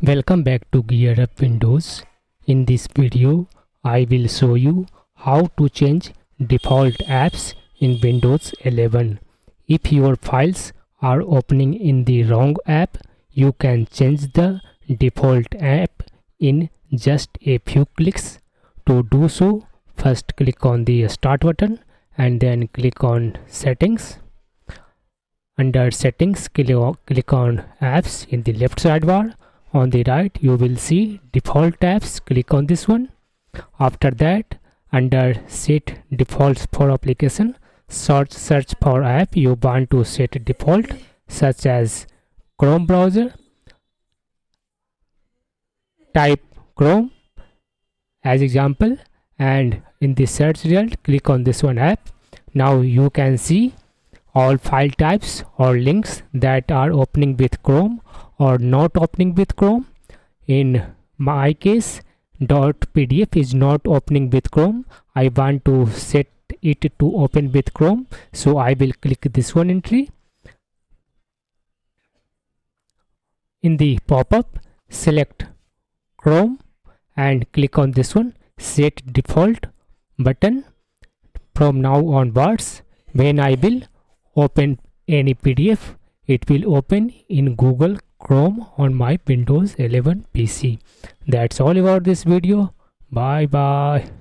Welcome back to GearUpWindows. In this video, I will show you how to change default apps in Windows 11. If your files are opening in the wrong app, you can change the default app in just a few clicks. To do so, first click on the Start button and then click on Settings. Under Settings, click on Apps in the left sidebar. On the right, you will see Default Apps. Click on this one. After that, under Set Defaults for Application, search for app you want to set default, such as Chrome browser. Type Chrome as example, and in the search result, click on this one app. Now you can see all file types or links that are opening with Chrome or not opening with Chrome. In my case, .pdf is not opening with Chrome. I want to set it to open with Chrome, so I will click this one entry. In the pop-up, select Chrome and click on this one Set Default button. From now onwards, when I will open any PDF, it will open in Google Chrome on my Windows 11 PC. That's all about this video. Bye bye.